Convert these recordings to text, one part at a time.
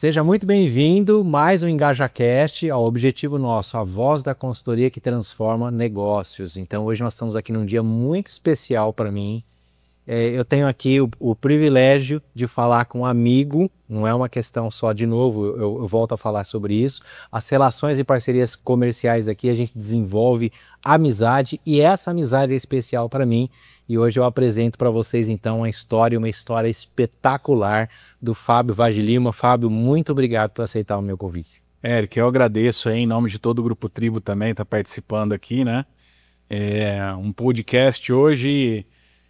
Seja muito bem-vindo, mais um EngajaCast, ao objetivo nosso, a voz da consultoria que transforma negócios. Então hoje nós estamos aqui num dia muito especial para mim. Eu tenho aqui o privilégio de falar com um amigo, não é uma questão só, de novo, eu volto a falar sobre isso. As relações e parcerias comerciais aqui, a gente desenvolve amizade e essa amizade é especial para mim. E hoje eu apresento para vocês então uma história espetacular do Fábio Vaz de Lima. Fábio, muito obrigado por aceitar o meu convite. Eric, eu agradeço aí, em nome de todo o Grupo Tribo também, tá participando aqui, né? É um podcast hoje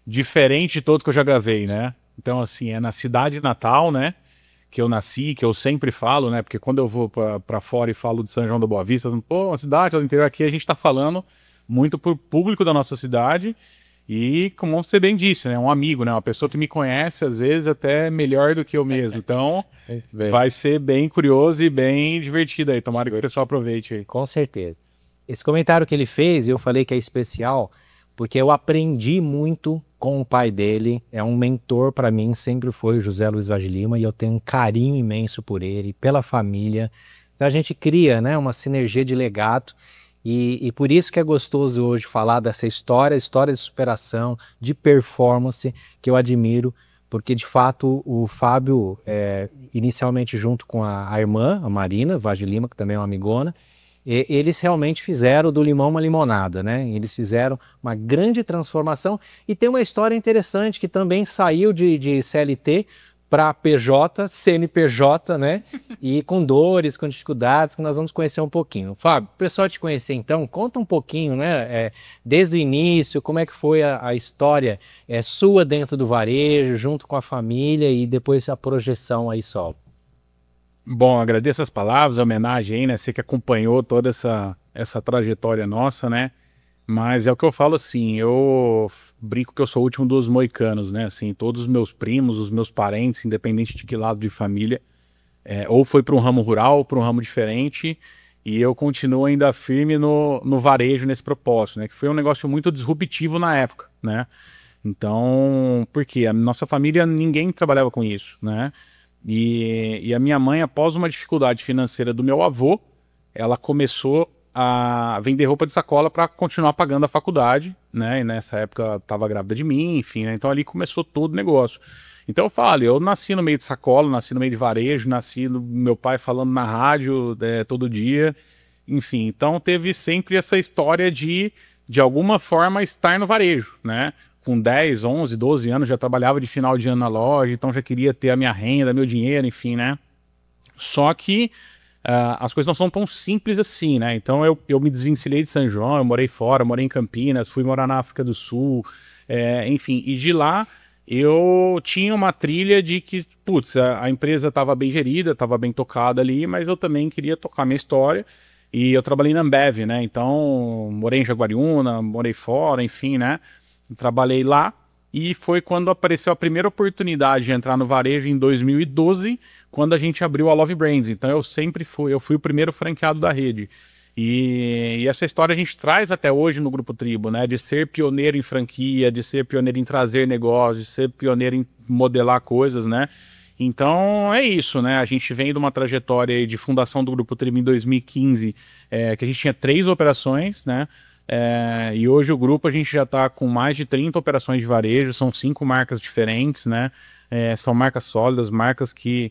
diferente de todos que eu já gravei, né? Então, assim, é na cidade natal, né? Que eu nasci, que eu sempre falo, né? Porque quando eu vou para fora e falo de São João da Boa Vista, pô, uma cidade do interior aqui, a gente tá falando muito pro público da nossa cidade e, como você bem disse, né? Um amigo, né? Uma pessoa que me conhece, às vezes, até melhor do que eu mesmo. Então, vai ser bem curioso e bem divertido aí. Tomara que o pessoal aproveite aí. Com certeza. Esse comentário que ele fez, eu falei que é especial, porque eu aprendi muito com o pai dele, é um mentor para mim, sempre foi o José Luiz Vaz de Lima, e eu tenho um carinho imenso por ele, pela família. Então a gente cria, né, uma sinergia de legado, e por isso que é gostoso hoje falar dessa história de superação, de performance, que eu admiro, porque de fato o Fábio, inicialmente junto com a irmã, a Marina Vaz de Lima, que também é uma amigona, eles realmente fizeram do limão uma limonada, né? Eles fizeram uma grande transformação e tem uma história interessante que também saiu de CLT para PJ, CNPJ, né? E com dores, com dificuldades, que nós vamos conhecer um pouquinho. Fábio, o pessoal te conhecer então, conta um pouquinho, né? Desde o início, como é que foi a história sua dentro do varejo, junto com a família e depois a projeção aí só. Bom, agradeço as palavras, a homenagem aí, né? Você que acompanhou toda essa trajetória nossa, né? Mas é o que eu falo assim, eu brinco que eu sou o último dos moicanos, né? Assim, todos os meus primos, os meus parentes, independente de que lado de família, ou foi para um ramo rural, ou para um ramo diferente, e eu continuo ainda firme no varejo, nesse propósito, né? Que foi um negócio muito disruptivo na época, né? Então, por quê? A nossa família, ninguém trabalhava com isso, né? E a minha mãe, após uma dificuldade financeira do meu avô, ela começou a vender roupa de sacola para continuar pagando a faculdade, né? E nessa época estava grávida de mim, enfim, né? Então ali começou todo o negócio. Então eu falo, eu nasci no meio de sacola, nasci no meio de varejo, nasci no meu pai falando na rádio todo dia, enfim. Então teve sempre essa história de alguma forma estar no varejo, né? Com 10, 11, 12 anos, já trabalhava de final de ano na loja, então já queria ter a minha renda, meu dinheiro, enfim, né? Só que as coisas não são tão simples assim, né? Então eu me desvencilhei de São João, eu morei fora, morei em Campinas, fui morar na África do Sul, enfim, e de lá eu tinha uma trilha de que, putz, a empresa estava bem gerida, estava bem tocada ali, mas eu também queria tocar minha história. E eu trabalhei na Ambev, né? Então morei em Jaguariúna, morei fora, enfim, né? Trabalhei lá e foi quando apareceu a primeira oportunidade de entrar no varejo em 2012, quando a gente abriu a Love Brands. Então eu fui o primeiro franqueado da rede. E essa história a gente traz até hoje no Grupo Tribo, né? De ser pioneiro em franquia, de ser pioneiro em trazer negócios, de ser pioneiro em modelar coisas, né? Então é isso, né? A gente vem de uma trajetória de fundação do Grupo Tribo em 2015, que a gente tinha 3 operações, né? E hoje o grupo a gente já está com mais de 30 operações de varejo, são 5 marcas diferentes, né? São marcas sólidas, marcas que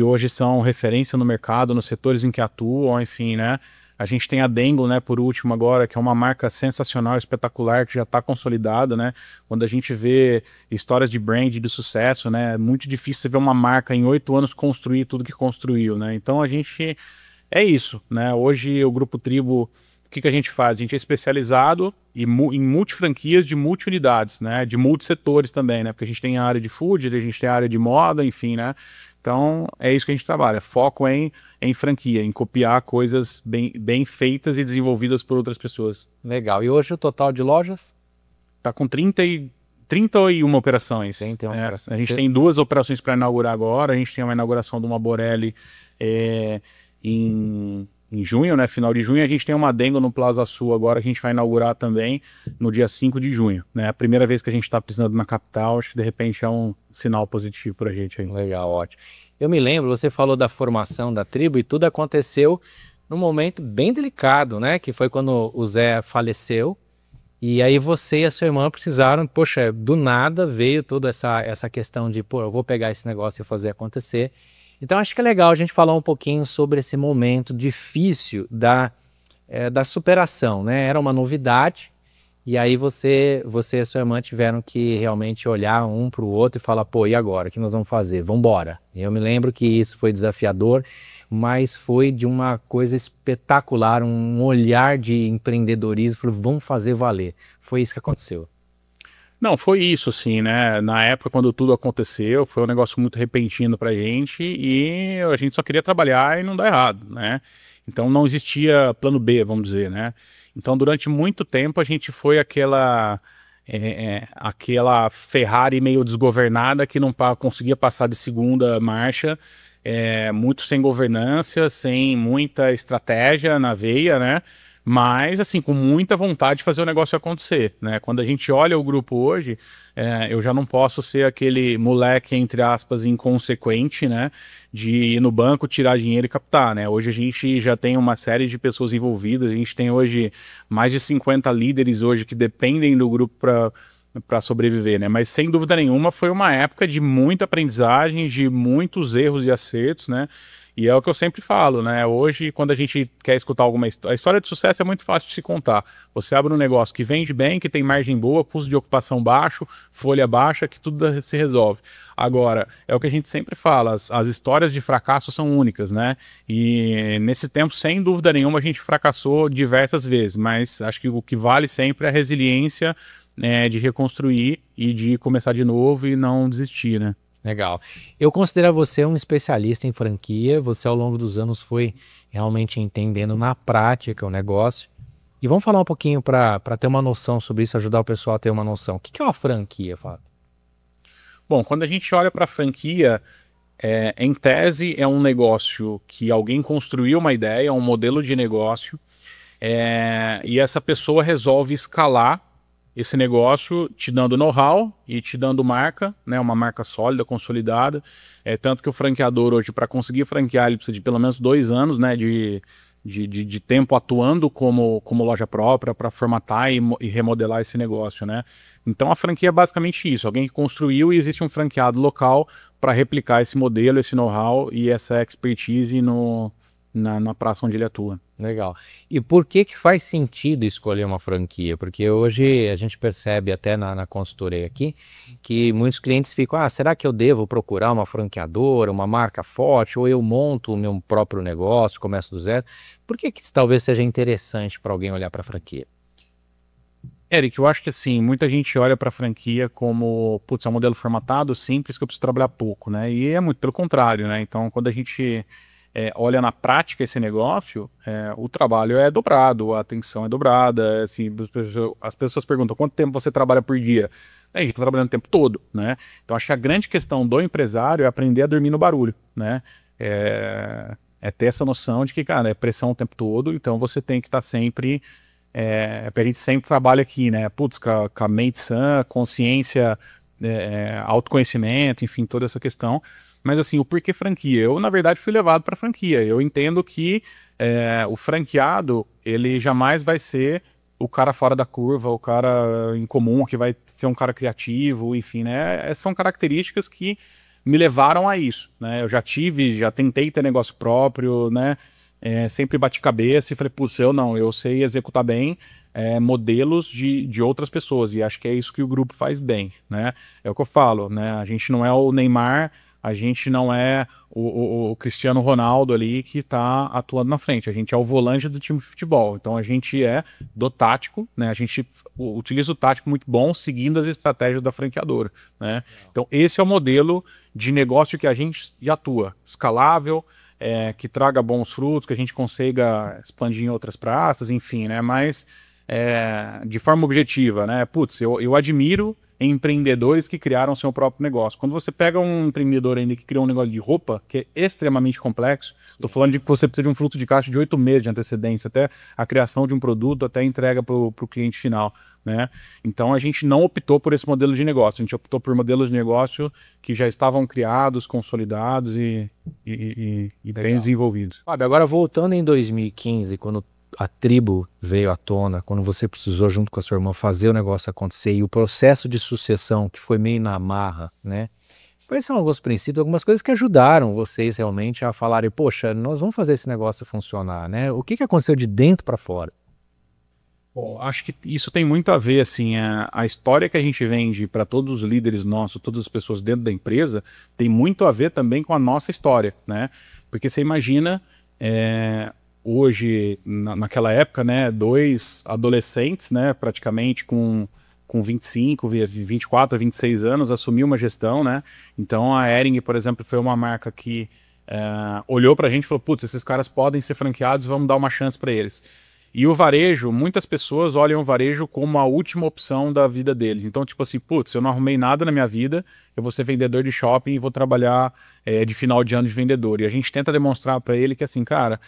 hoje são referência no mercado, nos setores em que atuam, enfim, né? A gente tem a Dengo, né, por último agora, que é uma marca sensacional, espetacular, que já está consolidada, né? Quando a gente vê histórias de brand, de sucesso, né? É muito difícil você ver uma marca em 8 anos construir tudo que construiu, né? Então a gente... É isso, né? Hoje o Grupo Tribo... O que a gente faz? A gente é especializado em multifranquias de multi-unidades, né? De multissetores também, né? Porque a gente tem a área de food, a gente tem a área de moda, enfim, né? Então, é isso que a gente trabalha. Foco em franquia, em copiar coisas bem feitas e desenvolvidas por outras pessoas. Legal. E hoje o total de lojas? Tá com 31 operações. 31 operações. A gente tem 2 operações para inaugurar agora. A gente tem uma inauguração de uma Borelli em em junho, né? Final de junho. A gente tem uma Dengo no Plaza Sul agora que a gente vai inaugurar também no dia 5 de junho, né? A primeira vez que a gente está pisando na capital, acho que de repente é um sinal positivo para a gente aí. Legal, ótimo. Eu me lembro, você falou da formação da tribo e tudo aconteceu num momento bem delicado, né? Que foi quando o Zé faleceu. E aí você e a sua irmã precisaram, poxa, do nada veio toda essa questão de, pô, eu vou pegar esse negócio e fazer acontecer. Então acho que é legal a gente falar um pouquinho sobre esse momento difícil da superação, né? Era uma novidade e aí você e a sua irmã tiveram que realmente olhar um para o outro e falar, pô, e agora? O que nós vamos fazer? Vamos embora. Eu me lembro que isso foi desafiador, mas foi de uma coisa espetacular, um olhar de empreendedorismo, falou, vamos fazer valer. Foi isso que aconteceu. Não, foi isso, assim, né? Na época, quando tudo aconteceu, foi um negócio muito repentino pra gente e a gente só queria trabalhar e não dar errado, né? Então não existia plano B, vamos dizer, né? Então durante muito tempo a gente foi aquela Ferrari meio desgovernada que não conseguia passar de segunda marcha, muito sem governança, sem muita estratégia na veia, né? Mas, assim, com muita vontade de fazer o negócio acontecer, né? Quando a gente olha o grupo hoje, eu já não posso ser aquele moleque, entre aspas, inconsequente, né? De ir no banco, tirar dinheiro e captar, né? Hoje a gente já tem uma série de pessoas envolvidas, a gente tem hoje mais de 50 líderes hoje que dependem do grupo para sobreviver, né? Mas sem dúvida nenhuma foi uma época de muita aprendizagem, de muitos erros e acertos, né? E é o que eu sempre falo, né? Hoje, quando a gente quer escutar alguma história, a história de sucesso é muito fácil de se contar. Você abre um negócio que vende bem, que tem margem boa, custo de ocupação baixo, folha baixa, que tudo se resolve. Agora, é o que a gente sempre fala, as histórias de fracasso são únicas, né? E nesse tempo, sem dúvida nenhuma, a gente fracassou diversas vezes, mas acho que o que vale sempre é a resiliência, de reconstruir e de começar de novo e não desistir, né? Legal. Eu considero você um especialista em franquia. Você, ao longo dos anos, foi realmente entendendo na prática o negócio. E vamos falar um pouquinho para ter uma noção sobre isso, ajudar o pessoal a ter uma noção. O que é uma franquia, Fábio? Bom, quando a gente olha para a franquia, em tese é um negócio que alguém construiu uma ideia, um modelo de negócio, e essa pessoa resolve escalar esse negócio te dando know-how e te dando marca, né, uma marca sólida, consolidada. Tanto que o franqueador hoje, para conseguir franquear, ele precisa de pelo menos 2 anos, né, de tempo atuando como loja própria para formatar e remodelar esse negócio, né? Então a franquia é basicamente isso, alguém que construiu e existe um franqueado local para replicar esse modelo, esse know-how e essa expertise na praça onde ele atua. Legal. E por que faz sentido escolher uma franquia? Porque hoje a gente percebe até na consultoria aqui que muitos clientes ficam, será que eu devo procurar uma franqueadora, uma marca forte, ou eu monto o meu próprio negócio, começo do zero? Por que isso talvez seja interessante para alguém olhar para a franquia? Eric, eu acho que assim, muita gente olha para a franquia como, putz, é um modelo formatado, simples, que eu preciso trabalhar pouco, né? E é muito pelo contrário, né? Então, quando a gente olha na prática esse negócio, o trabalho é dobrado, a atenção é dobrada, assim, as pessoas perguntam quanto tempo você trabalha por dia? A gente está trabalhando o tempo todo, né? Então acho que a grande questão do empresário é aprender a dormir no barulho, né? Ter essa noção de que, cara, é pressão o tempo todo, então você tem que estar sempre, a gente sempre trabalha aqui, né? Putz, com a mente sã, consciência, autoconhecimento, enfim, toda essa questão. Mas assim, o porquê franquia? Eu, na verdade, fui levado para franquia. Eu entendo que o franqueado, ele jamais vai ser o cara fora da curva, o cara incomum, que vai ser um cara criativo, enfim, né? São características que me levaram a isso, né? Eu já tentei ter negócio próprio, né? Sempre bati cabeça e falei, putz, eu sei executar bem modelos de outras pessoas, e acho que é isso que o grupo faz bem, né? É o que eu falo, né? A gente não é o Neymar, a gente não é o Cristiano Ronaldo ali que está atuando na frente, a gente é o volante do time de futebol, então a gente é do tático, né? A gente utiliza o tático muito bom seguindo as estratégias da franqueadora, né? Então esse é o modelo de negócio que a gente atua, escalável, que traga bons frutos, que a gente consiga expandir em outras praças, enfim, né? Mas de forma objetiva, né? Putz, eu admiro empreendedores que criaram seu próprio negócio. Quando você pega um empreendedor ainda que criou um negócio de roupa, que é extremamente complexo, estou falando de que você precisa de um fluxo de caixa de 8 meses de antecedência, até a criação de um produto, até a entrega para o cliente final, né? Então a gente não optou por esse modelo de negócio, a gente optou por modelos de negócio que já estavam criados, consolidados e bem desenvolvidos. Fábio, agora voltando em 2015, quando a tribo veio à tona, quando você precisou, junto com a sua irmã, fazer o negócio acontecer, e o processo de sucessão, que foi meio na marra, né? Quais são alguns princípios, algumas coisas que ajudaram vocês realmente a falarem, poxa, nós vamos fazer esse negócio funcionar, né? O que aconteceu de dentro para fora? Bom, acho que isso tem muito a ver, assim, a história que a gente vende para todos os líderes nossos, todas as pessoas dentro da empresa, tem muito a ver também com a nossa história, né? Porque você imagina, hoje, naquela época, né, dois adolescentes, né, praticamente com 25, 24, 26 anos, assumiu uma gestão, né? Então a Hering, por exemplo, foi uma marca que olhou para a gente e falou, putz, esses caras podem ser franqueados, vamos dar uma chance para eles. E o varejo, muitas pessoas olham o varejo como a última opção da vida deles. Então, tipo assim, putz, eu não arrumei nada na minha vida, eu vou ser vendedor de shopping e vou trabalhar de final de ano de vendedor. E a gente tenta demonstrar para ele que assim, cara,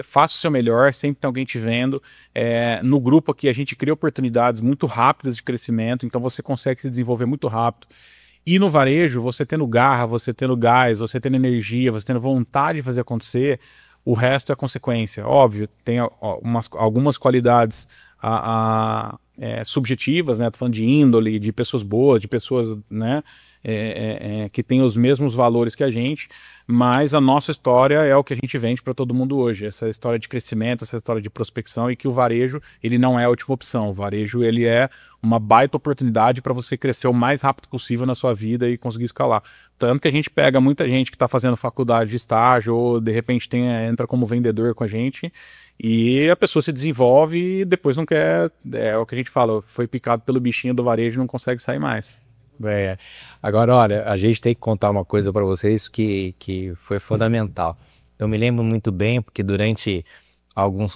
faça o seu melhor, sempre tem alguém te vendo. No grupo aqui a gente cria oportunidades muito rápidas de crescimento, então você consegue se desenvolver muito rápido. E no varejo, você tendo garra, você tendo gás, você tendo energia, você tendo vontade de fazer acontecer, o resto é consequência. Óbvio, tem algumas qualidades subjetivas, né? Tô falando de índole, de pessoas boas, de pessoas, né? Que têm os mesmos valores que a gente, mas a nossa história é o que a gente vende para todo mundo hoje. Essa história de crescimento, essa história de prospecção, e que o varejo, ele não é a última opção. O varejo, ele é uma baita oportunidade para você crescer o mais rápido possível na sua vida e conseguir escalar. Tanto que a gente pega muita gente que está fazendo faculdade de estágio ou de repente entra como vendedor com a gente e a pessoa se desenvolve e depois não quer, é o que a gente fala, foi picado pelo bichinho do varejo e não consegue sair mais. Agora, olha, a gente tem que contar uma coisa para vocês que foi fundamental. Eu me lembro muito bem, porque durante alguns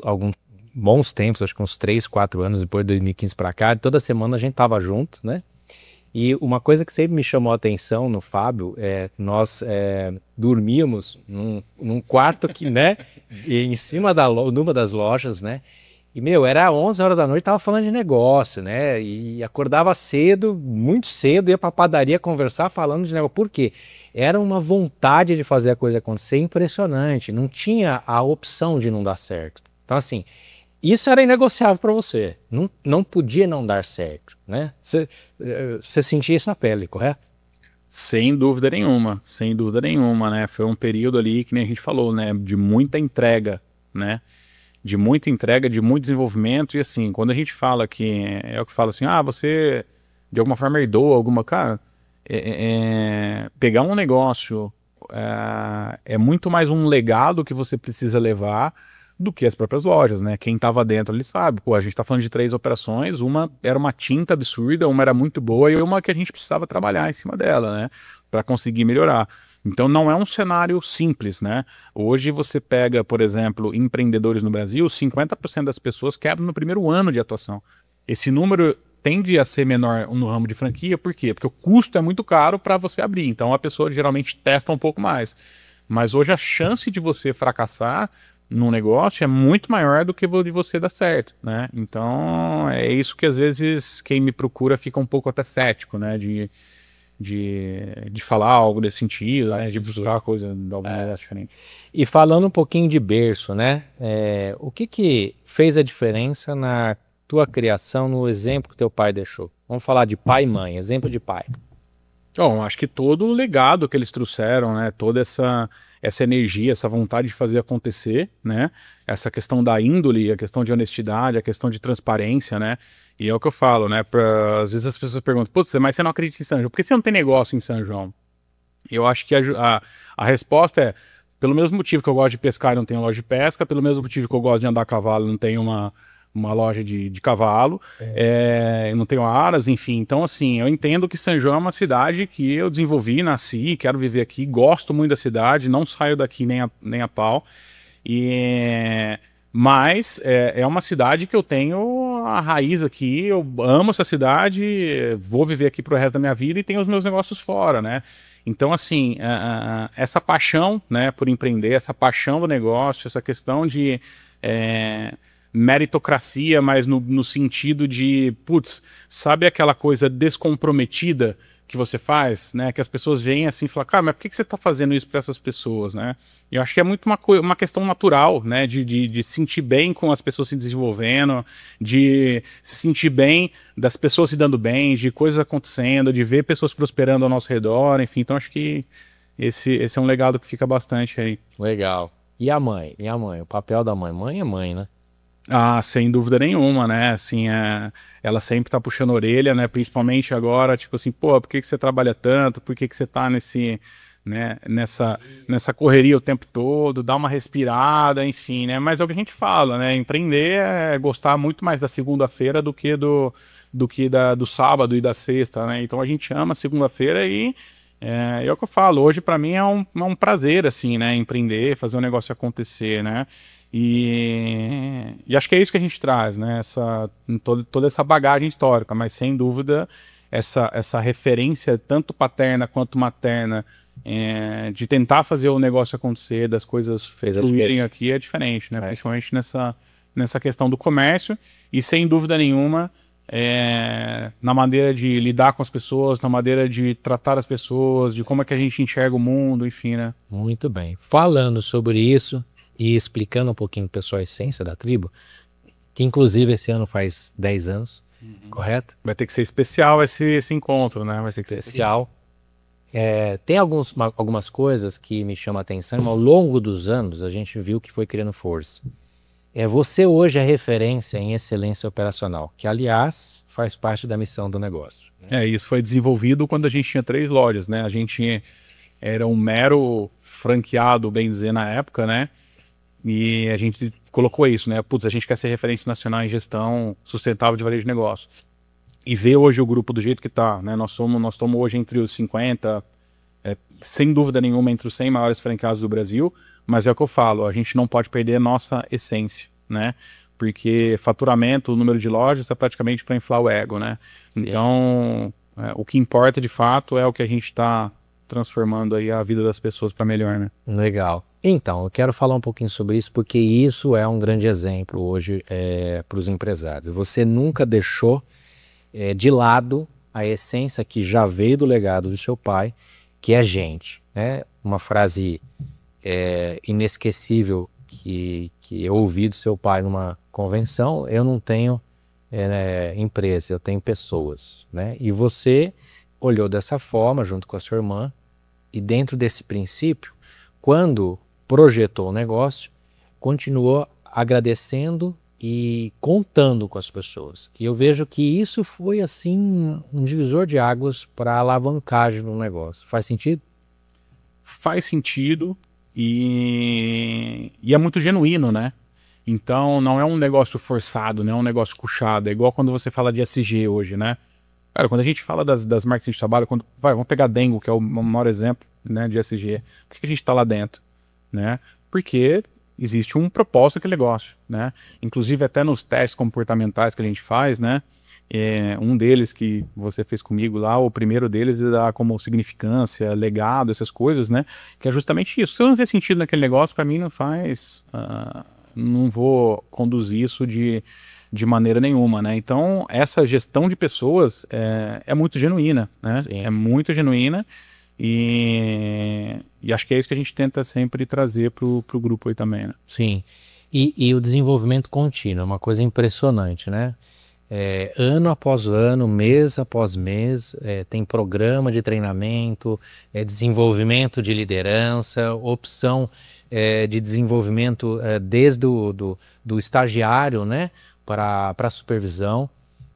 bons tempos, acho que uns 3, 4 anos depois de 2015 para cá, toda semana a gente tava junto, né? E uma coisa que sempre me chamou a atenção no Fábio, nós dormíamos num quarto que, né, em cima numa das lojas, né? E, era 11 horas da noite, tava falando de negócio, né? E acordava cedo, muito cedo, ia pra padaria conversar falando de negócio. Por quê? Era uma vontade de fazer a coisa acontecer impressionante. Não tinha a opção de não dar certo. Então, assim, isso era inegociável para você. Não podia não dar certo, né? Você sentia isso na pele, correto? Sem dúvida nenhuma, né? Foi um período ali, que nem a gente falou, né? De muita entrega, né? De muita entrega, de muito desenvolvimento, e assim, quando a gente fala que, é o que fala assim, você de alguma forma herdou alguma, cara, pegar um negócio é muito mais um legado que você precisa levar do que as próprias lojas, né? Quem tava dentro ali sabe, pô, a gente tá falando de 3 operações, uma era uma tinta absurda, uma era muito boa e uma que a gente precisava trabalhar em cima dela, né? Para conseguir melhorar. Então não é um cenário simples, né? Hoje você pega, por exemplo, empreendedores no Brasil, 50% das pessoas quebram no primeiro ano de atuação. Esse número tende a ser menor no ramo de franquia, por quê? Porque o custo é muito caro para você abrir, então a pessoa geralmente testa um pouco mais. Mas hoje a chance de você fracassar num negócio é muito maior do que de você dar certo, né? Então é isso que às vezes quem me procura fica um pouco até cético, né? De falar algo desse sentido, né? De buscar a coisa de alguma maneira diferente. E falando um pouquinho de berço, né? O que fez a diferença na tua criação, no exemplo que teu pai deixou? Vamos falar de pai e mãe, exemplo de pai. Bom, acho que todo o legado que eles trouxeram, né? Toda essa energia, essa vontade de fazer acontecer, né? Essa questão da índole, a questão de honestidade, a questão de transparência, né? E é o que eu falo, né? Às vezes as pessoas perguntam, putz, mas você não acredita em São João? Por que você não tem negócio em São João? Eu acho que a resposta é, pelo mesmo motivo que eu gosto de pescar e não tenho loja de pesca, pelo mesmo motivo que eu gosto de andar a cavalo e não tenho uma loja de cavalo, eu não tenho aras, enfim. Então, assim, eu entendo que São João é uma cidade que eu desenvolvi, nasci, quero viver aqui, gosto muito da cidade, não saio daqui nem a pau. Mas é uma cidade que eu tenho a raiz aqui, eu amo essa cidade, vou viver aqui pro resto da minha vida e tenho os meus negócios fora, né? Então, assim, essa paixão, né, por empreender, essa paixão do negócio, essa questão de meritocracia, mas no sentido de, putz, sabe aquela coisa descomprometida que você faz, né? Que as pessoas veem assim e falam, cara, mas por que você está fazendo isso para essas pessoas, né? E eu acho que é muito uma questão natural, né? De se sentir bem com as pessoas se desenvolvendo, de se sentir bem das pessoas se dando bem, de coisas acontecendo, de ver pessoas prosperando ao nosso redor, enfim. Então acho que esse é um legado que fica bastante aí. Legal. E a mãe? E a mãe? O papel da mãe? Mãe é mãe, né? Ah, sem dúvida nenhuma, né? Assim, ela sempre tá puxando a orelha, né? Principalmente agora, tipo assim, pô, por que você trabalha tanto? Por que você tá nessa correria o tempo todo? Dá uma respirada, enfim, né? Mas é o que a gente fala, né? Empreender é gostar muito mais da segunda-feira do que do sábado e da sexta, né? Então a gente ama a segunda-feira e é o que eu falo, hoje para mim é um prazer, assim, né? Empreender, fazer o negócio acontecer, né? E acho que é isso que a gente traz, né? Toda essa bagagem histórica, mas sem dúvida essa referência, tanto paterna quanto materna, de tentar fazer o negócio acontecer, das coisas fluírem aqui, é diferente, né? Principalmente nessa questão do comércio, e sem dúvida nenhuma, na maneira de lidar com as pessoas, na maneira de tratar as pessoas, de como é que a gente enxerga o mundo, enfim, né? Muito bem. Falando sobre isso e explicando um pouquinho para o pessoal a essência da tribo, que inclusive esse ano faz 10 anos, correto? Vai ter que ser especial esse encontro, né? Vai ter que ser Especial. Tem algumas coisas que me chamam a atenção, mas ao longo dos anos a gente viu que foi criando força. Você hoje é referência em excelência operacional, que aliás faz parte da missão do negócio. Isso foi desenvolvido quando a gente tinha 3 lojas, né? A gente era um mero franqueado, bem dizer, na época, né? E a gente colocou isso, né? Putz, a gente quer ser referência nacional em gestão sustentável de varejo de negócio. E ver hoje o grupo do jeito que tá, né? Nós estamos hoje entre os 50, sem dúvida nenhuma, entre os 100 maiores franqueados do Brasil, mas é o que eu falo, a gente não pode perder a nossa essência, né? Porque faturamento, o número de lojas é praticamente para inflar o ego, né? Sim. Então, o que importa de fato é o que a gente está transformando aí a vida das pessoas para melhor, né? Legal. Então, eu quero falar um pouquinho sobre isso, porque isso é um grande exemplo hoje para os empresários. Você nunca deixou de lado a essência que já veio do legado do seu pai, que é gente, né? Uma frase inesquecível que eu ouvi do seu pai numa convenção: eu não tenho empresa, eu tenho pessoas, né? E você olhou dessa forma junto com a sua irmã, e dentro desse princípio, quando projetou o negócio, continuou agradecendo e contando com as pessoas. E eu vejo que isso foi assim um divisor de águas para a alavancagem do negócio. Faz sentido? Faz sentido e é muito genuíno, né? Então não é um negócio forçado, não é um negócio puxado. É igual quando você fala de SG hoje, né? Cara, quando a gente fala das marcas que a gente trabalha, vamos pegar Dengo, que é o maior exemplo, né, de SG. Por que a gente está lá dentro? Né? Porque existe um propósito naquele negócio, né? Inclusive até nos testes comportamentais que a gente faz, né? Um deles que você fez comigo lá, o primeiro deles dá como significância, legado, essas coisas, né? Que é justamente isso. Se eu não ver sentido naquele negócio, para mim não faz... não vou conduzir isso de maneira nenhuma, né? Então, essa gestão de pessoas é muito genuína, né? Sim. É muito genuína e acho que é isso que a gente tenta sempre trazer pro grupo aí também, né? Sim. E o desenvolvimento contínuo é uma coisa impressionante, né? Ano após ano, mês após mês, tem programa de treinamento, desenvolvimento de liderança, opção de desenvolvimento desde do estagiário, né, para a supervisão.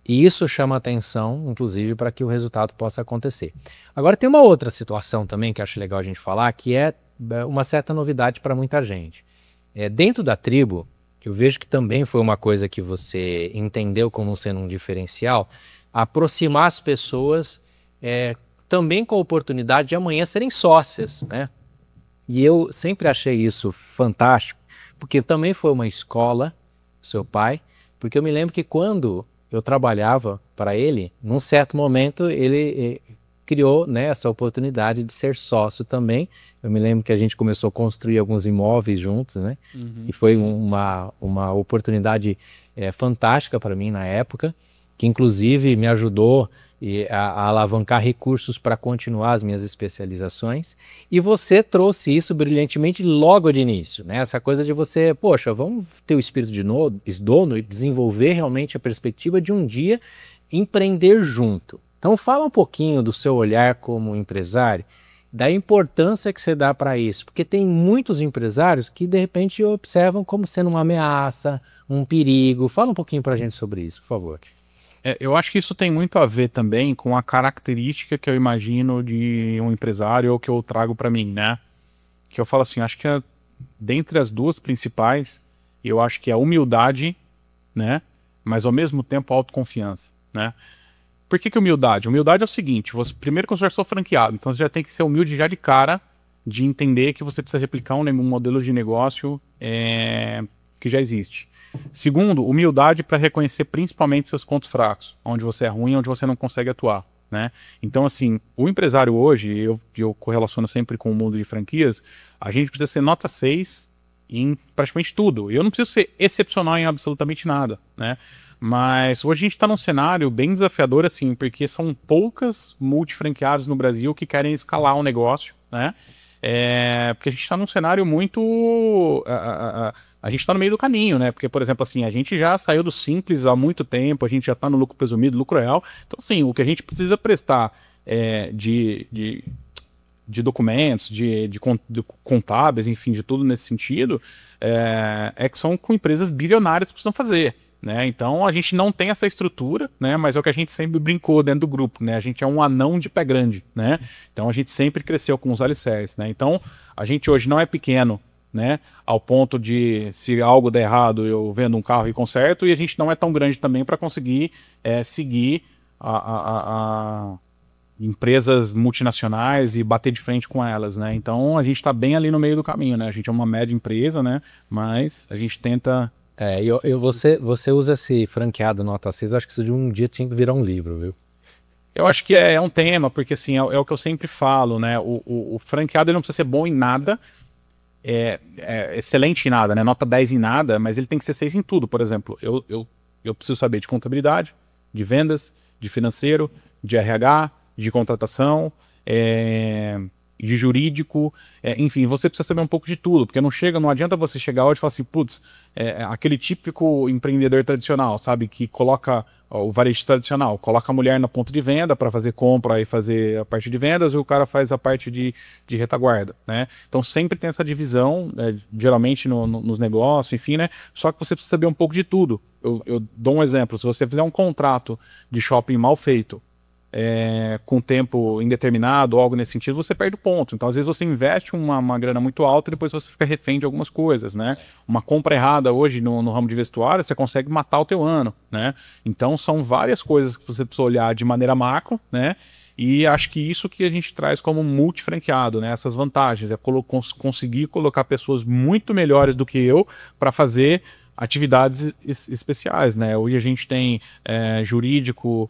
E isso chama atenção, inclusive, para que o resultado possa acontecer. Agora tem uma outra situação também que acho legal a gente falar, que é uma certa novidade para muita gente. Dentro da tribo, eu vejo que também foi uma coisa que você entendeu como sendo um diferencial, aproximar as pessoas também com a oportunidade de amanhã serem sócias, né? E eu sempre achei isso fantástico, porque também foi uma escola, seu pai, porque eu me lembro que quando eu trabalhava para ele, num certo momento ele criou, né, essa oportunidade de ser sócio também. Eu me lembro que a gente começou a construir alguns imóveis juntos, né? E foi uma oportunidade fantástica para mim na época, que inclusive me ajudou a alavancar recursos para continuar as minhas especializações. E você trouxe isso brilhantemente logo de início, né? Essa coisa de você, poxa, vamos ter o espírito de dono e desenvolver realmente a perspectiva de um dia empreender junto. Então fala um pouquinho do seu olhar como empresário, da importância que você dá para isso, porque tem muitos empresários que de repente observam como sendo uma ameaça, um perigo. Fala um pouquinho para a gente sobre isso, por favor. Eu acho que isso tem muito a ver também com a característica que eu imagino de um empresário ou que eu trago para mim, né? Que eu falo assim, acho que dentre as duas principais, eu acho que é a humildade, né? Mas ao mesmo tempo a autoconfiança, né? Por que humildade? Humildade é o seguinte, primeiro que eu já sou franqueado, então você já tem que ser humilde já de cara, de entender que você precisa replicar um modelo de negócio que já existe. Segundo, humildade para reconhecer principalmente seus pontos fracos, onde você é ruim, onde você não consegue atuar, né? Então, assim, o empresário hoje, eu correlaciono sempre com o mundo de franquias, a gente precisa ser nota 6 em praticamente tudo. Eu não preciso ser excepcional em absolutamente nada, né? Mas hoje a gente está num cenário bem desafiador, assim, porque são poucas multifranqueadas no Brasil que querem escalar um negócio, né? Porque a gente está num cenário muito... A gente está no meio do caminho, né? Porque, por exemplo, assim, a gente já saiu do simples há muito tempo, a gente já está no lucro presumido, lucro real. Então, assim, o que a gente precisa prestar de documentos, de contábeis, enfim, de tudo nesse sentido, que são com empresas bilionárias que precisam fazer, né? Então a gente não tem essa estrutura, né? Mas é o que a gente sempre brincou dentro do grupo, né? A gente é um anão de pé grande, né? Então a gente sempre cresceu com os alicerces, né? Então a gente hoje não é pequeno, né? Ao ponto de, se algo der errado, eu vendo um carro e conserto, e a gente não é tão grande também para conseguir seguir empresas multinacionais e bater de frente com elas, né? Então a gente está bem ali no meio do caminho, né? A gente é uma média empresa, né? Mas a gente tenta... Você usa esse franqueado nota 6, eu acho que isso de um dia tinha que virar um livro, viu? Eu acho que é um tema, porque assim, é o que eu sempre falo, né? O franqueado ele não precisa ser bom em nada, excelente em nada, né? Nota 10 em nada, mas ele tem que ser 6 em tudo. Por exemplo, eu preciso saber de contabilidade, de vendas, de financeiro, de RH, de contratação, de jurídico, enfim, você precisa saber um pouco de tudo, porque não adianta você chegar hoje e falar assim, putz, aquele típico empreendedor tradicional, sabe, que coloca o varejista tradicional, coloca a mulher no ponto de venda para fazer compra e fazer a parte de vendas, e o cara faz a parte de retaguarda, né? Então sempre tem essa divisão, geralmente nos negócios, enfim, né? Só que você precisa saber um pouco de tudo. Eu dou um exemplo, se você fizer um contrato de shopping mal feito, com tempo indeterminado ou algo nesse sentido, você perde o ponto. Então, às vezes, você investe uma grana muito alta e depois você fica refém de algumas coisas, né? Uma compra errada hoje no ramo de vestuário, você consegue matar o teu ano, né? Então, são várias coisas que você precisa olhar de maneira macro, né? E acho que isso que a gente traz como multifranqueado, né? Essas vantagens, conseguir colocar pessoas muito melhores do que eu para fazer atividades especiais, né? Hoje a gente tem jurídico,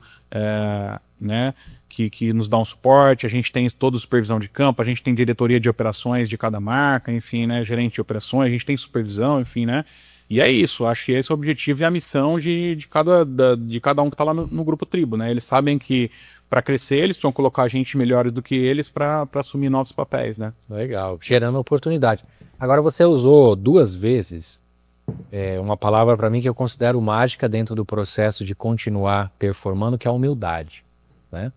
né, que nos dá um suporte, a gente tem toda a supervisão de campo, a gente tem diretoria de operações de cada marca, enfim, né, gerente de operações, a gente tem supervisão, enfim, né, e é isso, acho que esse é o objetivo e a missão de cada um que está lá no Grupo Tribo, né, eles sabem que para crescer eles precisam colocar gente melhores do que eles para assumir novos papéis, né. Legal, gerando oportunidade. Agora você usou 2 vezes uma palavra para mim que eu considero mágica dentro do processo de continuar performando, que é a humildade, né?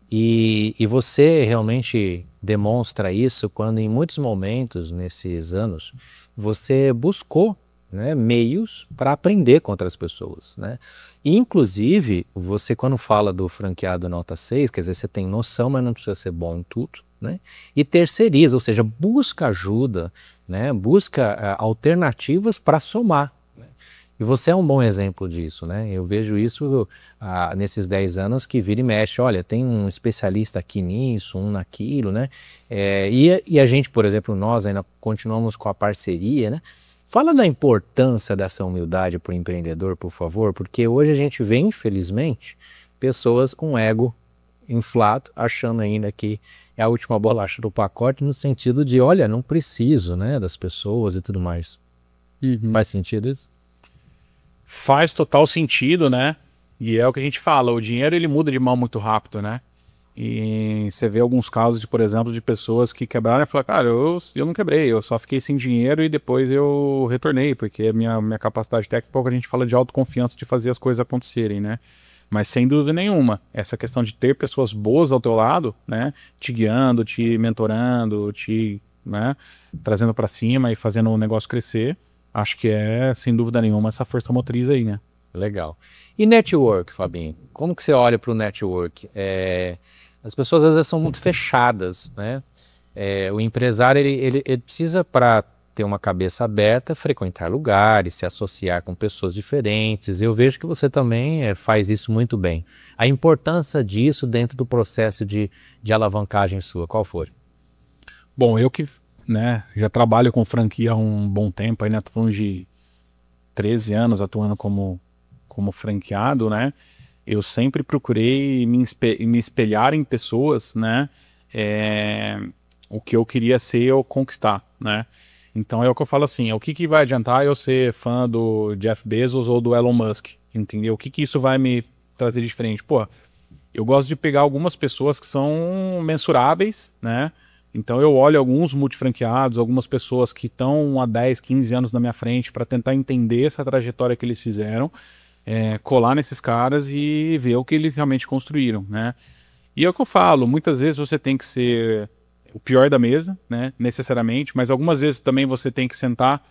E você realmente demonstra isso quando em muitos momentos, nesses anos, você buscou, né, meios para aprender com outras pessoas, né? E, inclusive, você quando fala do franqueado nota 6, quer dizer, você tem noção, mas não precisa ser bom em tudo, né? E terceiriza, ou seja, busca ajuda, né? Busca alternativas para somar. E você é um bom exemplo disso, né? Eu vejo isso nesses 10 anos que vira e mexe. Olha, tem um especialista aqui nisso, um naquilo, né? E a gente, por exemplo, nós ainda continuamos com a parceria, né? Fala da importância dessa humildade para o empreendedor, por favor, porque hoje a gente vê, infelizmente, pessoas com ego inflado, achando ainda que é a última bolacha do pacote, no sentido de, olha, não preciso, né, das pessoas e tudo mais. Faz sentido isso? Faz total sentido, né? E é o que a gente fala, o dinheiro ele muda de mão muito rápido, né? E você vê alguns casos, de, por exemplo, de pessoas que quebraram e falaram, cara, eu não quebrei, eu só fiquei sem dinheiro e depois eu retornei, porque minha capacidade técnica, pouco a gente fala de autoconfiança de fazer as coisas acontecerem, né? Mas sem dúvida nenhuma, essa questão de ter pessoas boas ao teu lado, né? Te guiando, te mentorando, né? Trazendo para cima e fazendo o negócio crescer, acho que é, sem dúvida nenhuma, essa força motriz aí, né? Legal. E network, Fabinho? Como que você olha para o network? As pessoas às vezes são muito fechadas, né? O empresário ele precisa, para ter uma cabeça aberta, frequentar lugares, se associar com pessoas diferentes. Eu vejo que você também faz isso muito bem. A importância disso dentro do processo de alavancagem sua, qual foi? Bom, eu que, né, já trabalho com franquia há um bom tempo, aí, né? Tô falando de 13 anos atuando como franqueado, né? Eu sempre procurei me espelhar em pessoas, né? O que eu queria ser ou conquistar, né? Então é o que eu falo assim, o que vai adiantar eu ser fã do Jeff Bezos ou do Elon Musk, entendeu? O que isso vai me trazer de diferente? Pô, eu gosto de pegar algumas pessoas que são mensuráveis, né? Então eu olho alguns multifranqueados, algumas pessoas que estão há 10, 15 anos na minha frente para tentar entender essa trajetória que eles fizeram, colar nesses caras e ver o que eles realmente construíram, né? E é o que eu falo, muitas vezes você tem que ser o pior da mesa, né? Necessariamente, mas algumas vezes também você tem que sentar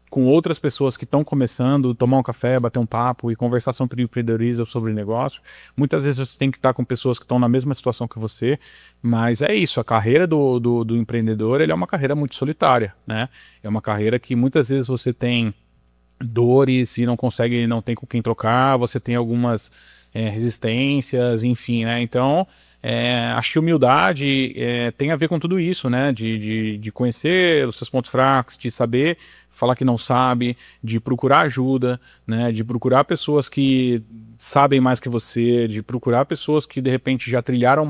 com outras pessoas que estão começando, tomar um café, bater um papo e conversar sobre empreendedorismo, sobre negócio. Muitas vezes você tem que estar com pessoas que estão na mesma situação que você, mas é isso, a carreira do empreendedor ele é uma carreira muito solitária, né? É uma carreira que muitas vezes você tem dores e não tem com quem trocar, você tem algumas resistências, enfim, né? Então, acho que humildade tem a ver com tudo isso, né? De conhecer os seus pontos fracos, de saber falar que não sabe, de procurar ajuda, né? De procurar pessoas que sabem mais que você, de procurar pessoas que de repente já trilharam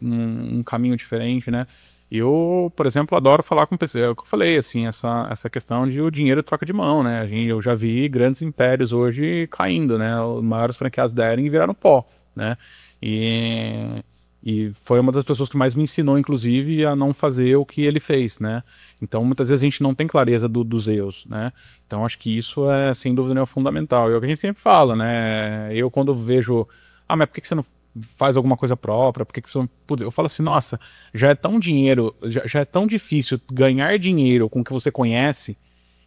um caminho diferente, né? Eu, por exemplo, adoro falar com pessoas, é o que eu falei, assim, essa questão de o dinheiro troca de mão, né? Eu já vi grandes impérios hoje caindo, né? Os maiores franqueados da Hering viraram pó, né? E foi uma das pessoas que mais me ensinou, inclusive, a não fazer o que ele fez, né? Então, muitas vezes a gente não tem clareza dos erros, né? Então, acho que isso é, sem dúvida, né, fundamental. E é o que a gente sempre fala, né? Eu, quando vejo, mas por que você não faz alguma coisa própria? Por que você não... Eu falo assim, nossa, já é tão dinheiro, já é tão difícil ganhar dinheiro com o que você conhece.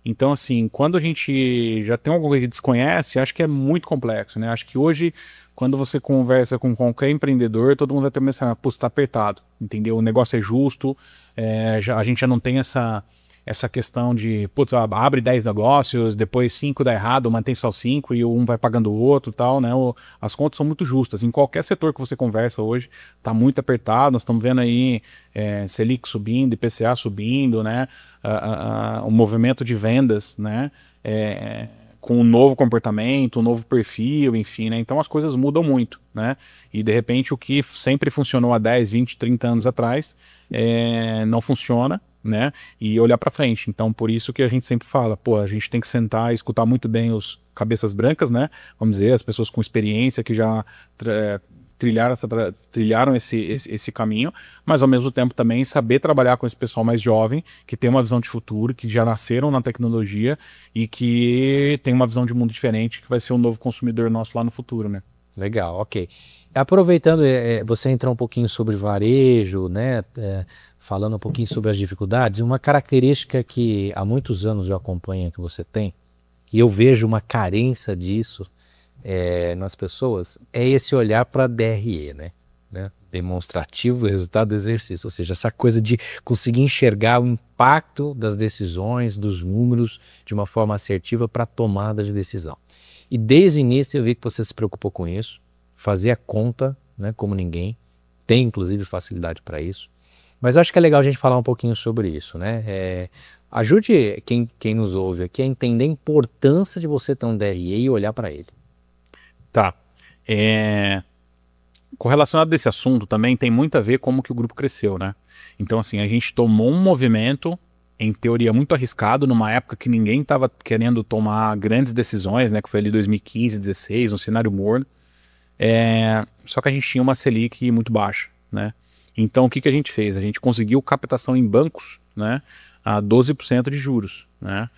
Então, assim, quando a gente já tem alguma coisa que desconhece, acho que é muito complexo, né? Acho que hoje, quando você conversa com qualquer empreendedor, todo mundo vai ter uma mensagem, pô, tá apertado, entendeu? O negócio é justo, a gente já não tem essa questão de, putz, abre 10 negócios, depois 5 dá errado, mantém só 5 e um vai pagando o outro e tal, né? As contas são muito justas. Em qualquer setor que você conversa hoje, tá muito apertado. Nós estamos vendo aí Selic subindo, IPCA subindo, né? O movimento de vendas, né? Com um novo comportamento, um novo perfil, enfim, né? Então as coisas mudam muito, né? E de repente o que sempre funcionou há 10, 20, 30 anos atrás não funciona, né? E olhar para frente. Então, por isso que a gente sempre fala, pô, a gente tem que sentar e escutar muito bem os cabeças brancas, né? Vamos dizer, as pessoas com experiência que já trilharam esse caminho, mas ao mesmo tempo também saber trabalhar com esse pessoal mais jovem, que tem uma visão de futuro, que já nasceram na tecnologia e que tem uma visão de mundo diferente, que vai ser o novo consumidor nosso lá no futuro, né? Legal, ok. Aproveitando, você entrou um pouquinho sobre varejo, né? Falando um pouquinho sobre as dificuldades, uma característica que há muitos anos eu acompanho que você tem, e eu vejo uma carência disso nas pessoas, é esse olhar para DRE, né? Demonstrativo, resultado do exercício, ou seja, essa coisa de conseguir enxergar o impacto das decisões, dos números, de uma forma assertiva para a tomada de decisão. E desde o início eu vi que você se preocupou com isso, fazer a conta, né, como ninguém, tem inclusive facilidade para isso. Mas acho que é legal a gente falar um pouquinho sobre isso, né? Ajude quem nos ouve aqui a entender a importância de você ter um DRE e olhar para ele. Tá. Correlacionado desse assunto também tem muito a ver como que o grupo cresceu, né? Então, assim, a gente tomou um movimento, em teoria, muito arriscado, numa época que ninguém estava querendo tomar grandes decisões, né? Que foi ali 2015, 2016, um cenário morno. Só que a gente tinha uma Selic muito baixa, né? Então, o que a gente fez? A gente conseguiu captação em bancos, né? A 12% de juros, né?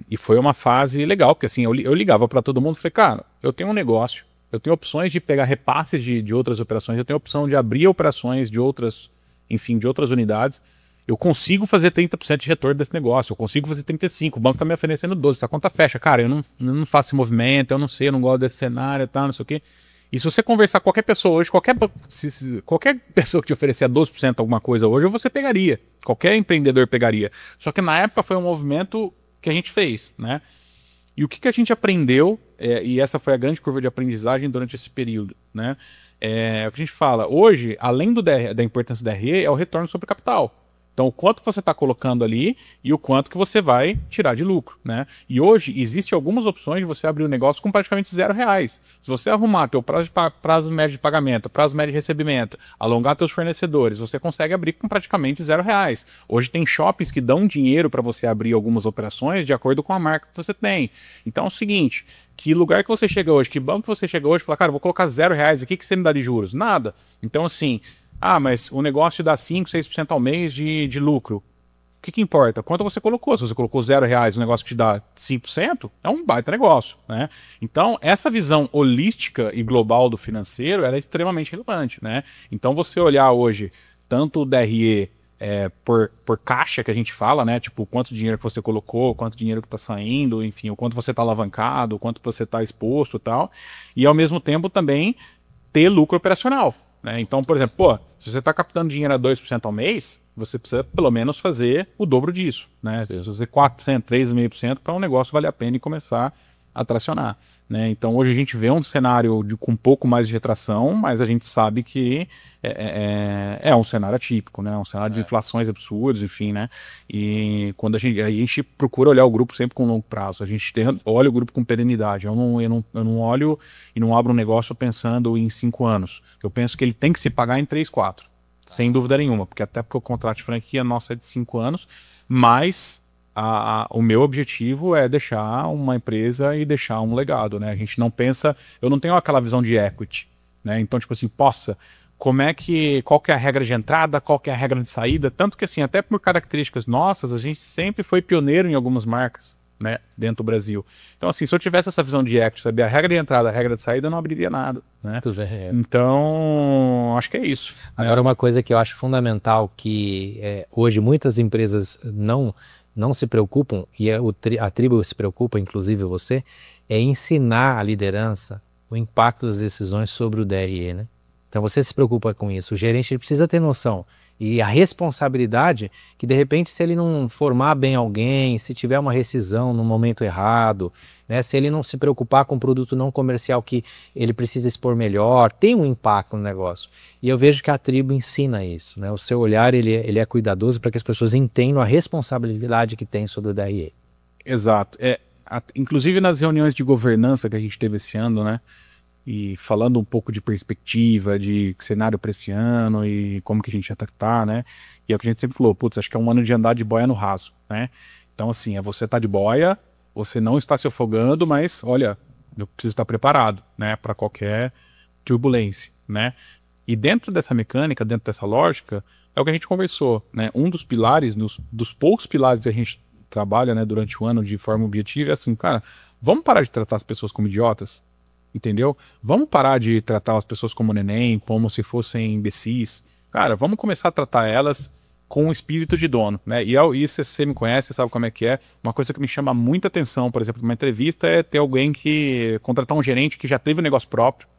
E foi uma fase legal, porque assim, eu ligava para todo mundo e falei, cara, eu tenho um negócio, eu tenho opções de pegar repasses de outras operações, eu tenho opção de abrir operações de outras, enfim, de outras unidades, eu consigo fazer 30% de retorno desse negócio, eu consigo fazer 35%, o banco está me oferecendo 12%, essa conta fecha, cara, eu não faço esse movimento, eu não sei, eu não gosto desse cenário, tá, não sei o quê. E se você conversar com qualquer pessoa hoje, qualquer pessoa que te oferecer 12% alguma coisa hoje, você pegaria. Qualquer empreendedor pegaria. Só que na época foi um movimento que a gente fez, né? E o que a gente aprendeu, e essa foi a grande curva de aprendizagem durante esse período, né? O que a gente fala, hoje, além da importância da RE, é o retorno sobre capital. Então, o quanto você está colocando ali e o quanto que você vai tirar de lucro, né? E hoje, existem algumas opções de você abrir um negócio com praticamente R$0. Se você arrumar teu prazo médio de pagamento, prazo médio de recebimento, alongar teus fornecedores, você consegue abrir com praticamente R$0. Hoje tem shoppings que dão dinheiro para você abrir algumas operações de acordo com a marca que você tem. Então, é o seguinte, que lugar que você chega hoje, que banco que você chega hoje e fala, cara, eu vou colocar R$0 aqui, que você me dá de juros? Nada. Então, assim... mas o negócio dá 5%, 6% ao mês de lucro. O que importa? Quanto você colocou? Se você colocou R$0, o negócio que te dá 5%, é um baita negócio, né? Então, essa visão holística e global do financeiro, ela é extremamente relevante, né? Então, você olhar hoje, tanto o DRE por caixa, que a gente fala, né? Tipo, quanto dinheiro que você colocou, quanto dinheiro que está saindo, enfim, o quanto você está alavancado, o quanto você está exposto e tal. E, ao mesmo tempo, também ter lucro operacional. Então, por exemplo, se você está captando dinheiro a 2% ao mês, você precisa pelo menos fazer o dobro disso, né? Se você 4%, 3,5% para um negócio valer a pena e começar a tracionar, né? Então, hoje a gente vê um cenário com um pouco mais de retração, mas a gente sabe que é um cenário atípico, né? Um cenário de inflações absurdas, enfim, né? E quando a gente procura olhar o grupo sempre com longo prazo, a gente olha o grupo com perenidade. Eu não olho e não abro um negócio pensando em 5 anos. Eu penso que ele tem que se pagar em 3, 4, sem dúvida nenhuma, porque até porque o contrato de franquia nosso é de 5 anos, mas o meu objetivo é deixar uma empresa e deixar um legado, né? A gente não pensa, eu não tenho aquela visão de equity, né? Então, tipo assim, qual que é a regra de entrada, qual que é a regra de saída, tanto que assim, até por características nossas, a gente sempre foi pioneiro em algumas marcas, né, dentro do Brasil. Então assim, se eu tivesse essa visão de equity, saber a regra de entrada, a regra de saída, eu não abriria nada, né? Então, acho que é isso. Agora, uma coisa que eu acho fundamental, que hoje muitas empresas não se preocupam, e a tribo se preocupa, inclusive você, é ensinar a liderança o impacto das decisões sobre o DRE, né? Então você se preocupa com isso, o gerente precisa ter noção e a responsabilidade que de repente se ele não formar bem alguém, se tiver uma rescisão no momento errado, né, se ele não se preocupar com um produto não comercial que ele precisa expor melhor, tem um impacto no negócio. E eu vejo que a tribo ensina isso, né? O seu olhar ele é cuidadoso para que as pessoas entendam a responsabilidade que tem sobre o DRE. Exato. Inclusive nas reuniões de governança que a gente teve esse ano, né? E falando um pouco de perspectiva, de cenário para esse ano e como que a gente ia tratar, né? E é o que a gente sempre falou, putz, acho que é um ano de andar de boia no raso, né? Então, assim, você tá de boia, você não está se afogando, mas, olha, eu preciso estar preparado, né? Para qualquer turbulência, né? E dentro dessa mecânica, dentro dessa lógica, é o que a gente conversou, né? Um dos pilares, dos poucos pilares que a gente trabalha, né, durante o ano de forma objetiva, é assim, cara, vamos parar de tratar as pessoas como idiotas? Entendeu? Vamos parar de tratar as pessoas como neném, como se fossem imbecis. Cara, vamos começar a tratar elas com o espírito de dono, né? E se você me conhece, sabe como é que é. Uma coisa que me chama muita atenção, por exemplo, numa entrevista, é ter alguém que contratar um gerente que já teve um negócio próprio,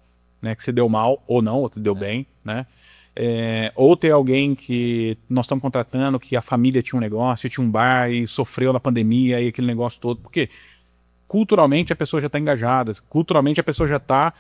né? Que se deu mal, ou não, ou se deu bem, né? Ou ter alguém que nós estamos contratando, que a família tinha um negócio, tinha um bar e sofreu na pandemia e aquele negócio todo. Porque culturalmente a pessoa já está engajada, culturalmente a pessoa já está,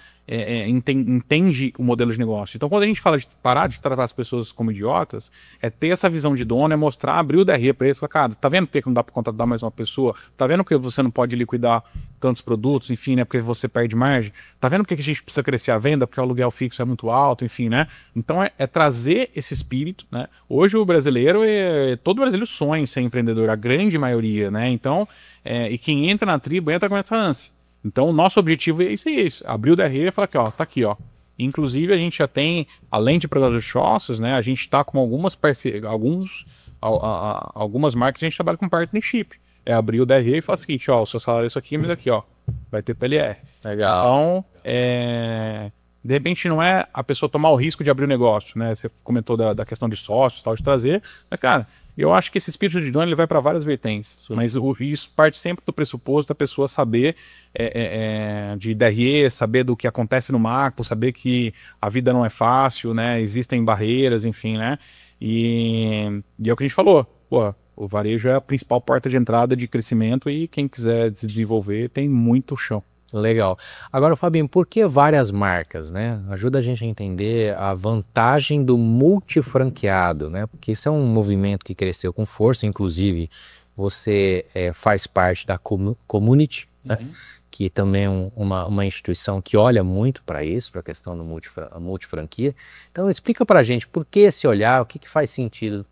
entende o modelo de negócio. Então quando a gente fala de parar de tratar as pessoas como idiotas, é ter essa visão de dono, é mostrar, abrir o DRE para eles, falar, cara, tá vendo por que não dá para contratar mais uma pessoa? Tá vendo que você não pode liquidar tantos produtos, enfim, né, porque você perde margem? Tá vendo por que a gente precisa crescer a venda? Porque o aluguel fixo é muito alto, enfim, né? Então é trazer esse espírito, né? Hoje o brasileiro, todo brasileiro sonha em ser empreendedor, a grande maioria, né? Então, e quem entra na tribo entra com essa ânsia. Então o nosso objetivo é isso, abrir o DRE e falar que, ó, tá aqui, ó. Inclusive a gente já tem, além de provedores de sócios, né, a gente está com algumas algumas marcas, a gente trabalha com partnership. É abrir o DRE e falar o seguinte, ó, o seu salário é isso aqui, mas aqui, ó, vai ter PLR. Legal. Então, de repente não é a pessoa tomar o risco de abrir o negócio, né? Você comentou da questão de sócios, tal, de trazer, mas, cara, eu acho que esse espírito de dono ele vai para várias vertentes, mas isso parte sempre do pressuposto da pessoa saber de DRE, saber do que acontece no macro, saber que a vida não é fácil, né? Existem barreiras, enfim, né? E é o que a gente falou, pô, o varejo é a principal porta de entrada de crescimento e quem quiser se desenvolver tem muito chão. Legal. Agora, Fabinho, por que várias marcas, né? Ajuda a gente a entender a vantagem do multifranqueado, né? Porque isso é um movimento que cresceu com força, inclusive você faz parte da Community, né? Que também é uma instituição que olha muito para isso, para a questão do multifranquia. Então, explica para a gente por que esse olhar, o que faz sentido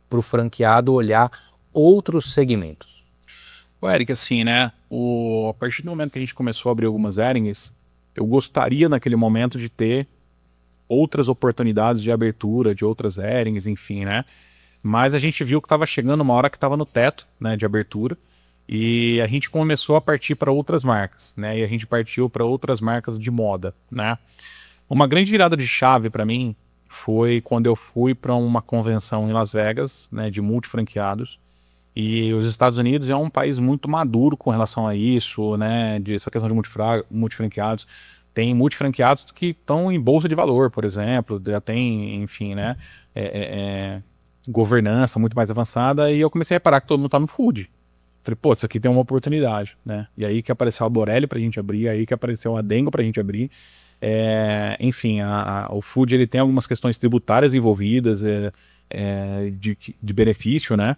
para o franqueado olhar outros segmentos. O Eric, assim, né? A partir do momento que a gente começou a abrir algumas Erings, eu gostaria naquele momento de ter outras oportunidades de abertura, de outras Erings, enfim, né? Mas a gente viu que estava chegando uma hora que estava no teto, né, de abertura, e a gente começou a partir para outras marcas, né? E a gente partiu para outras marcas de moda, né? Uma grande virada de chave para mim foi quando eu fui para uma convenção em Las Vegas, né, de multifranqueados. E os Estados Unidos é um país muito maduro com relação a isso, né? Essa questão de multifranqueados. Tem multifranqueados que estão em bolsa de valor, por exemplo, já tem, enfim, né? Governança muito mais avançada. E eu comecei a reparar que todo mundo está no food. Falei, pô, isso aqui tem uma oportunidade, né? E aí que apareceu a Borelli pra gente abrir, aí que apareceu a Dengo pra gente abrir. Enfim, o food ele tem algumas questões tributárias envolvidas, de benefício, né?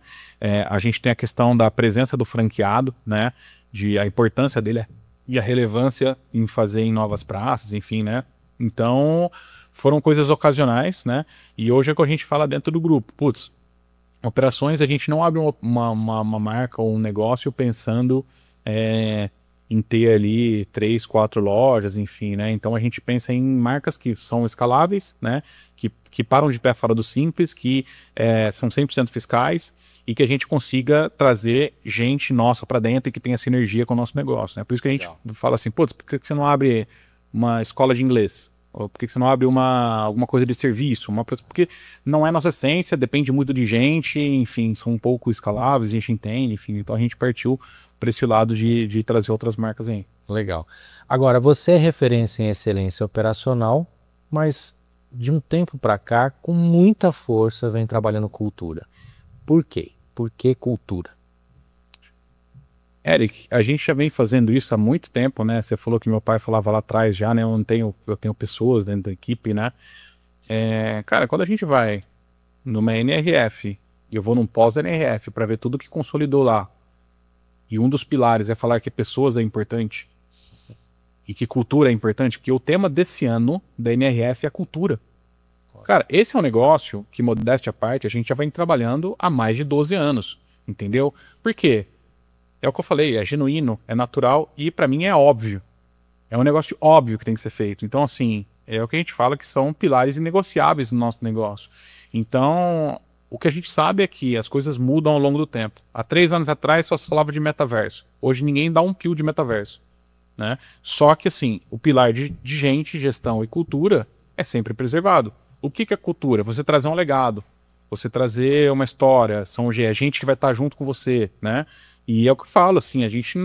A gente tem a questão da presença do franqueado, né? A importância dele e a relevância em fazer em novas praças, enfim, né? Então, foram coisas ocasionais, né? E hoje é o que a gente fala dentro do grupo. Putz, operações, a gente não abre uma marca ou um negócio pensando em ter ali 3, 4 lojas, enfim, né? Então a gente pensa em marcas que são escaláveis, né? Que param de pé fora do simples, que são 100% fiscais e que a gente consiga trazer gente nossa para dentro e que tenha sinergia com o nosso negócio, né? Por isso que a gente fala assim, putz, por que você não abre uma escola de inglês? Ou por que você não abre alguma coisa de serviço? Porque não é nossa essência, depende muito de gente, enfim, são um pouco escaláveis, a gente entende, enfim, então a gente partiu para esse lado de trazer outras marcas aí. Legal. Agora, você é referência em excelência operacional, mas de um tempo para cá, com muita força, vem trabalhando cultura. Por quê? Por que cultura? Eric, a gente já vem fazendo isso há muito tempo, né? Você falou que meu pai falava lá atrás já, né? Eu tenho pessoas dentro da equipe, né? Cara, quando a gente vai numa NRF, e eu vou num pós-NRF para ver tudo que consolidou lá, e um dos pilares é falar que pessoas é importante e que cultura é importante, porque o tema desse ano da NRF é a cultura. Cara, esse é um negócio que, modéstia à parte, a gente já vem trabalhando há mais de 12 anos, entendeu? Por quê? É o que eu falei, é genuíno, é natural e pra mim é óbvio. É um negócio óbvio que tem que ser feito. Então, assim, é o que a gente fala que são pilares inegociáveis no nosso negócio. Então, o que a gente sabe é que as coisas mudam ao longo do tempo. Há 3 anos atrás só se falava de metaverso. Hoje ninguém dá um pio de metaverso, né? Só que, assim, o pilar de gente, gestão e cultura é sempre preservado. O que é cultura? Você trazer um legado, você trazer uma história, é gente que vai estar junto com você, né? E é o que eu falo, assim, a gente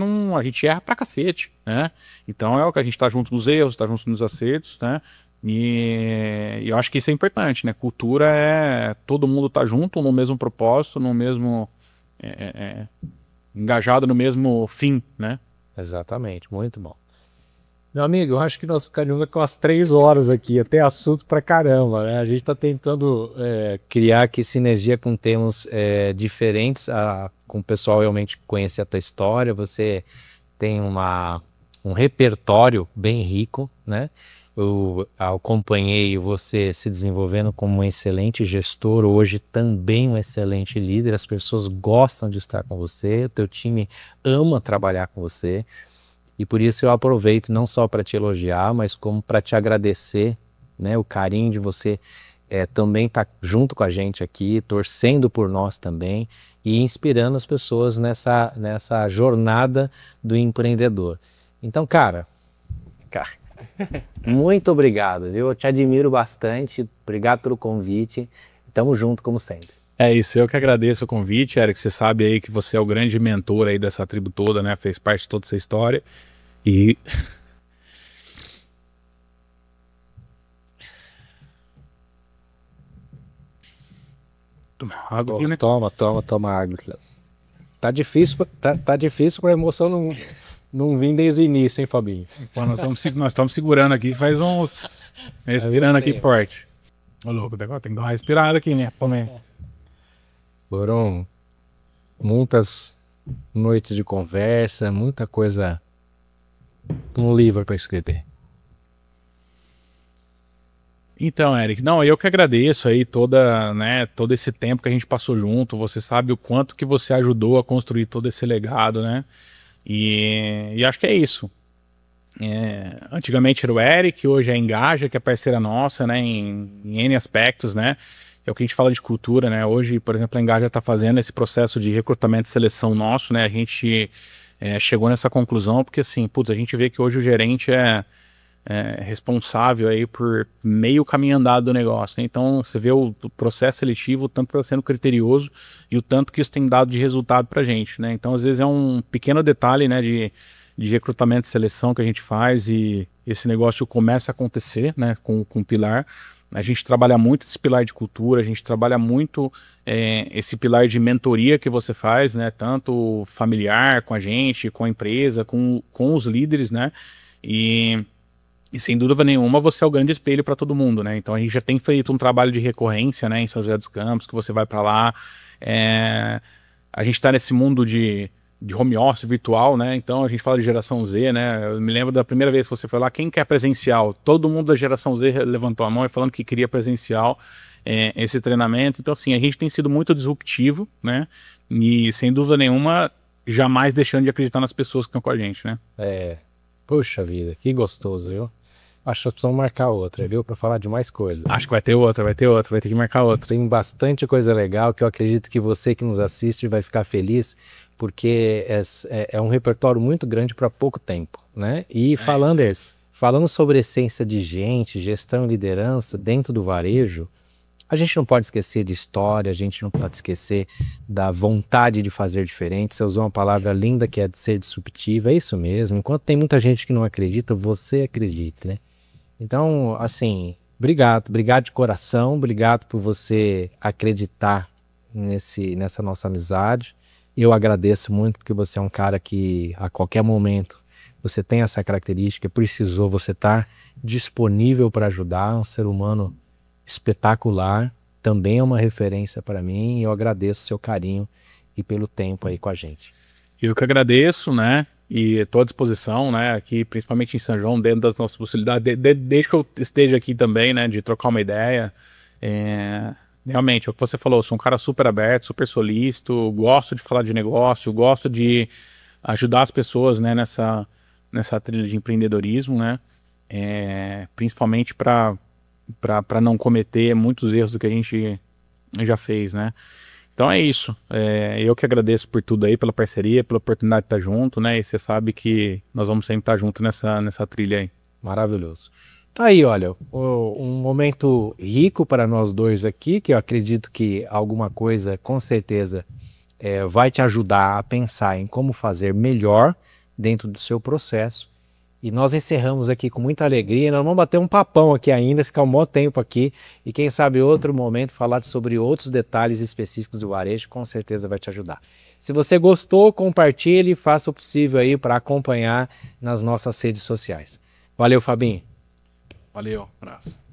erra pra cacete, né? Então é o que a gente tá junto nos erros, tá junto nos acertos, né? E eu acho que isso é importante, né? Cultura é todo mundo tá junto no mesmo propósito, no mesmo engajado no mesmo fim, né? Exatamente, muito bom. Meu amigo, eu acho que nós ficaríamos com umas 3 horas aqui, até assunto pra caramba, né? A gente está tentando criar aqui sinergia com temas diferentes, com o pessoal realmente conhecer a tua história. Você tem um repertório bem rico, né? Eu acompanhei você se desenvolvendo como um excelente gestor, hoje também um excelente líder. As pessoas gostam de estar com você, o teu time ama trabalhar com você. E por isso eu aproveito não só para te elogiar, mas como para te agradecer, né? O carinho de você também estar junto com a gente aqui, torcendo por nós também e inspirando as pessoas nessa jornada do empreendedor. Então, cara, muito obrigado, viu? Eu te admiro bastante, obrigado pelo convite, tamo junto como sempre. É isso, eu que agradeço o convite, Eric. Você sabe aí que você é o grande mentor aí dessa tribo toda, né? Fez parte de toda essa história. E toma água aqui, né? Toma água. Tá difícil pra emoção não vir desde o início, hein, Fabinho? Pô, nós estamos segurando aqui, faz uns... respirando aqui forte. Ô, louco, tem que dar uma respirada aqui, né? Foram muitas noites de conversa, muita coisa, um livro para escrever. Então, Eric, não, eu que agradeço aí todo esse tempo que a gente passou junto. Você sabe o quanto que você ajudou a construir todo esse legado, né? E acho que é isso. Antigamente era o Eric, hoje é a Engaja, que é parceira nossa, né? Em N aspectos, né? É o que a gente fala de cultura, né? Hoje, por exemplo, a Engaja está fazendo esse processo de recrutamento e seleção nosso, né? A gente chegou nessa conclusão porque, assim, putz, a gente vê que hoje o gerente é responsável aí por meio caminho andado do negócio, né? Então, você vê o processo seletivo, o tanto que está sendo criterioso e o tanto que isso tem dado de resultado para a gente, né? Então, às vezes é um pequeno detalhe, né, de recrutamento e seleção que a gente faz e esse negócio começa a acontecer, né, com o pilar. A gente trabalha muito esse pilar de cultura, a gente trabalha muito esse pilar de mentoria que você faz, né? Tanto familiar com a gente, com a empresa, com os líderes, né? E sem dúvida nenhuma você é o grande espelho para todo mundo, né? Então a gente já tem feito um trabalho de recorrência, né? Em São José dos Campos, que você vai para lá. A gente está nesse mundo de home office virtual, né? Então a gente fala de geração Z, né? Eu me lembro da primeira vez que você foi lá, quem quer presencial? Todo mundo da geração Z levantou a mão e falando que queria presencial esse treinamento. Então, assim, a gente tem sido muito disruptivo, né? E sem dúvida nenhuma, jamais deixando de acreditar nas pessoas que estão com a gente, né? Puxa vida, que gostoso, viu? Acho que precisamos marcar outra, viu? Para falar de mais coisas. Acho que vai ter outra, vai ter que marcar outra. Tem bastante coisa legal que eu acredito que você que nos assiste vai ficar feliz, porque é um repertório muito grande para pouco tempo, né? E falando sobre essência de gente, gestão e liderança dentro do varejo, a gente não pode esquecer de história, a gente não pode esquecer da vontade de fazer diferente. Você usou uma palavra linda que é de ser disruptiva, é isso mesmo. Enquanto tem muita gente que não acredita, você acredita, né? Então, assim, obrigado de coração, obrigado por você acreditar nessa nossa amizade. Eu agradeço muito porque você é um cara que a qualquer momento você tem essa característica, precisou, você estar disponível para ajudar, um ser humano espetacular, também é uma referência para mim e eu agradeço o seu carinho e pelo tempo aí com a gente. Eu que agradeço, né? E estou à disposição, né? Aqui, principalmente em São João, dentro das nossas possibilidades, desde que eu esteja aqui também, né? De trocar uma ideia. Realmente, é o que você falou, eu sou um cara super aberto, super solícito, gosto de falar de negócio, gosto de ajudar as pessoas, né? Nessa trilha de empreendedorismo, né? Principalmente para não cometer muitos erros do que a gente já fez, né? Então é isso. Eu que agradeço por tudo aí, pela parceria, pela oportunidade de estar junto, né? E você sabe que nós vamos sempre estar junto nessa trilha aí. Maravilhoso. Tá aí, olha, um momento rico para nós dois aqui, que eu acredito que alguma coisa, com certeza, vai te ajudar a pensar em como fazer melhor dentro do seu processo. E nós encerramos aqui com muita alegria. Nós vamos bater um papão aqui ainda, ficar um bom tempo aqui. E quem sabe outro momento falar sobre outros detalhes específicos do varejo, com certeza vai te ajudar. Se você gostou, compartilhe e faça o possível aí para acompanhar nas nossas redes sociais. Valeu, Fabinho. Valeu, abraço.